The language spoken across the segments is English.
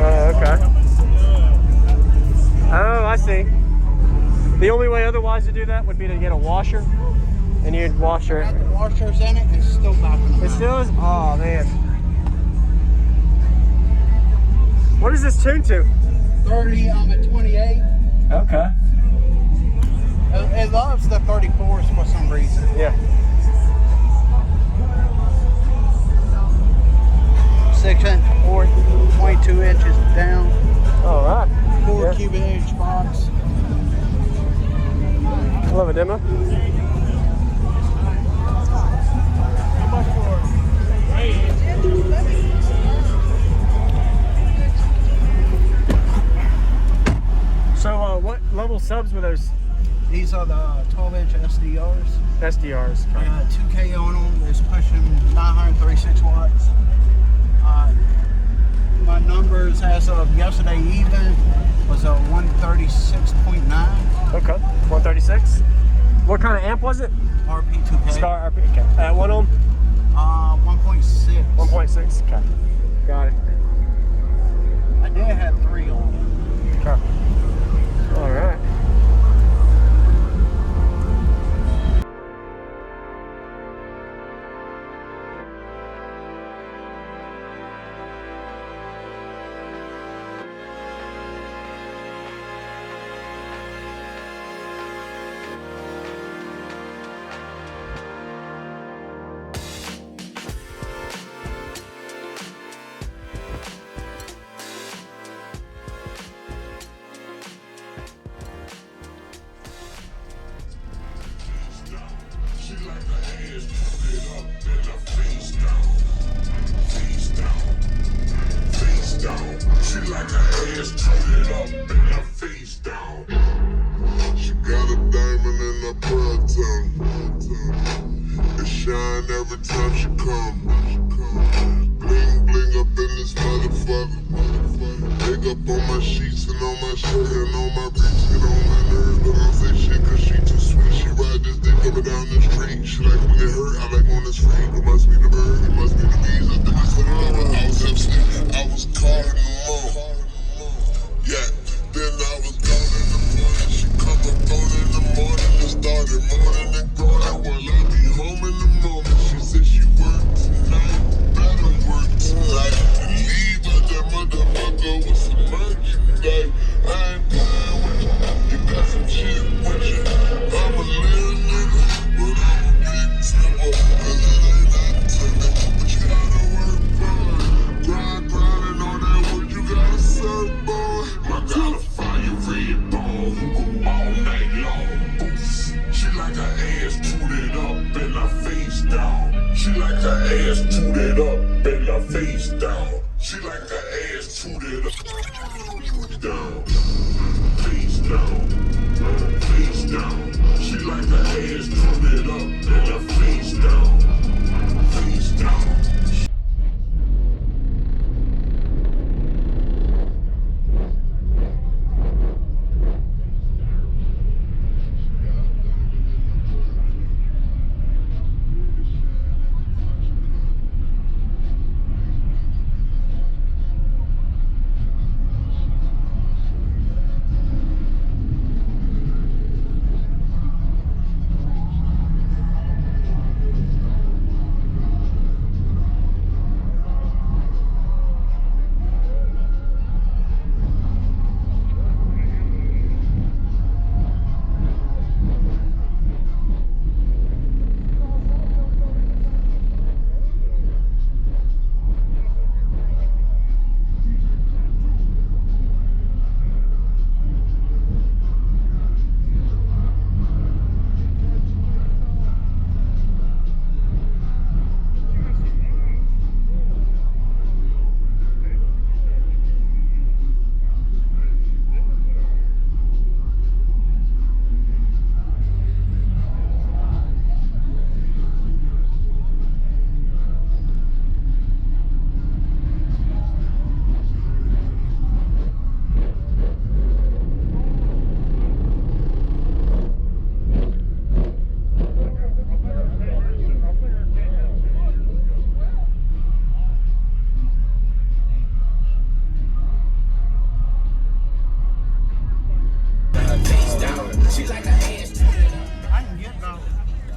Oh, okay. Oh, I see. The only way otherwise to do that would be to get a washer, and you'd wash her. Got the washers in it, and it's still knocking. It still is? Oh, man. What is this tuned to? 30, I'm at 28. Okay. It loves the 34s for some reason. Yeah. 6-inch port, 22 inches down. All right. 4 cubic inch box. Love a demo. So, what level subs were those? These are the 12-inch SDRs. SDRs. I got 2K on them. It's pushing 936 watts. My numbers as of yesterday evening was a 136.9. Okay. 136. What kind of amp was it? RP2K. Skar RP. Okay. At 1 ohm? 1.6. 1.6. Okay. Got it. I did have 3 on. Okay. All right. She like her ass turned up and her face down. She got a diamond in her pearl tongue. It shine every time she come. Bling bling up in this motherfucker. Leg up on my sheets and on my shirt and on my reach and on my nerves. But I don't say shit cause she too sweet. She ride this dick up and down the street. She like when it hurt, I like when it's free. It must be the bird, it must be the bees. I think it's the number. I was upset, I was caught in the mall. Yeah, then I was gone in the morning. She come up on in the morning and started moaning and groaning. Well, I'll be home in the morning. She said she worked tonight, better work tonight. Leave out that motherfucker with some merchandise. I ain't playing with you, you got some shit with you. I'm a little nigga, but I'm a big tipper. Cause it ain't nothing to me, but you gotta work for it. Grind, grinding on that wood, you gotta serve, boy. I got a fire-red ball who go all night long. She like her ass tooted up and her face down. She like her ass tooted up and her face down. She like her ass tooted up, down, face down, face down. She like her ass tooted up and her face down, face down. I can get about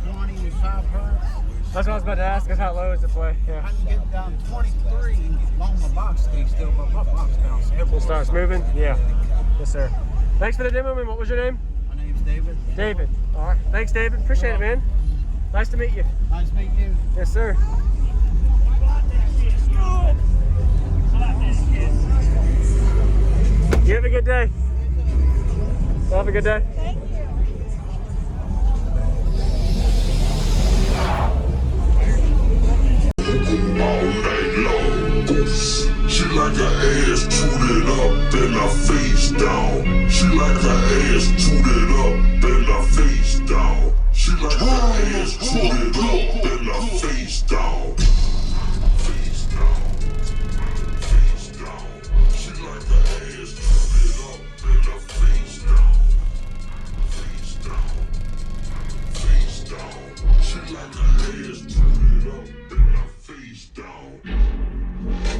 25 hertz. That's what I was about to ask, is how low is the play? I Yeah. can get down 23 along my box stage still, but my box bounce everywhere. It starts moving? Yeah. Yes, sir. Thanks for the demo, man. What was your name? My name's David. David. All right. Thanks, David. Appreciate it, man. Nice to meet you. Nice meeting you. Yes, sir. You have a good day. Have a good day. Thank you. All night long. She like her ass tooted up and her face down. She like her ass tooted up and her face down. She like her ass tooted up and her face down. Face down. Face down. She like her ass tooted up and her face down. Face down. Face down. She like her ass tooted up and her face down.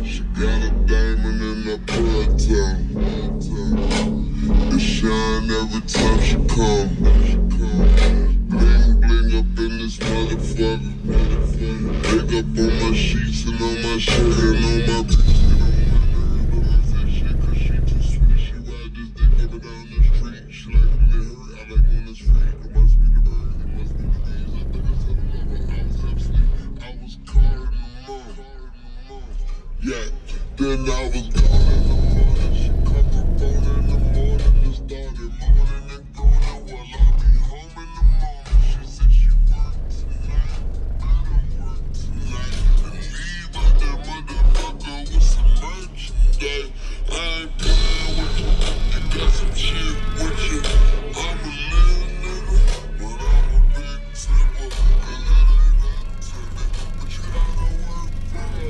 She got a diamond in her blood tongue. It shine every time she come. Bling bling up in this motherfucker. Pick up on my sheets and on my shirt and on my beats. She cause she too sweet. She ride this dick up and down the street. She like when it hurt, I like when it's free. It must be the bird, it must be the bees. I think it's a lover. I was half asleep. I was caught in the mud. Yeah, then I was gone in the morning. She come up on in the morning and started moaning and groaning. Well, I'll be home in the morning. She said she worked tonight. I don't work tonight. And leave out that motherfucker with some merchandise. I ain't playing with you. You got some shit with you. I'm a little nigga, but I'm a big tipper. Cause it ain't nothing to me. But you gotta work hard.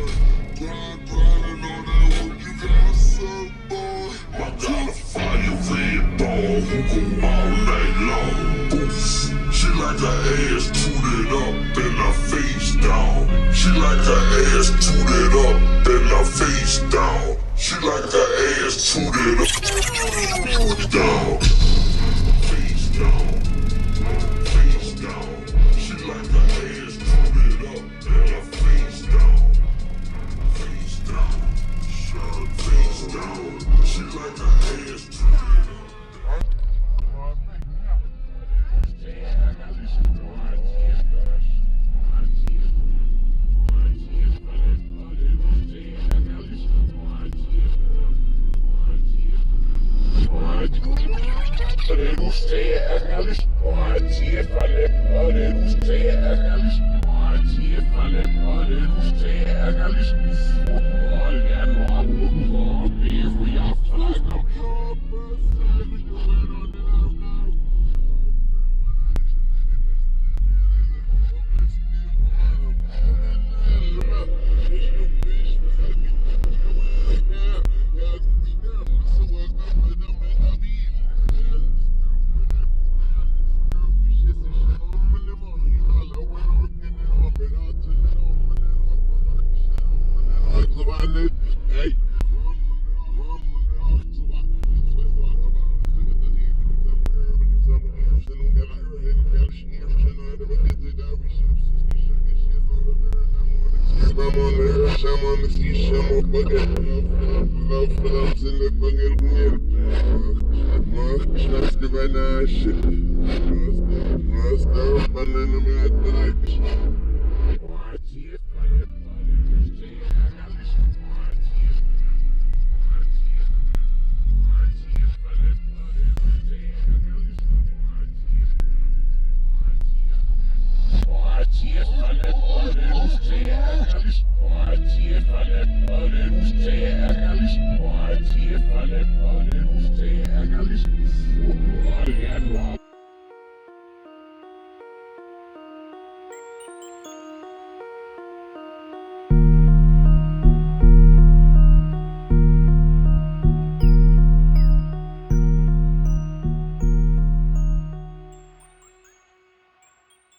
Grinding on that work, you gotta serve, boy. I got a fire red ball who go all night long. She like her ass tooted up and her face down. She like her ass tooted up and her face down. She like her ass tooted up down. Face down. Face down. She like her ass tooted up and her face down. Face down, face down. She like her ass tooted up.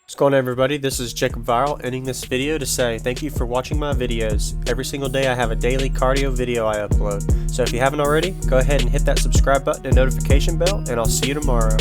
What's going on, everybody? This is JacobViral ending this video to say thank you for watching my videos. Every single day I have a daily cardio video I upload. So if you haven't already, go ahead and hit that subscribe button and notification bell, and I'll see you tomorrow.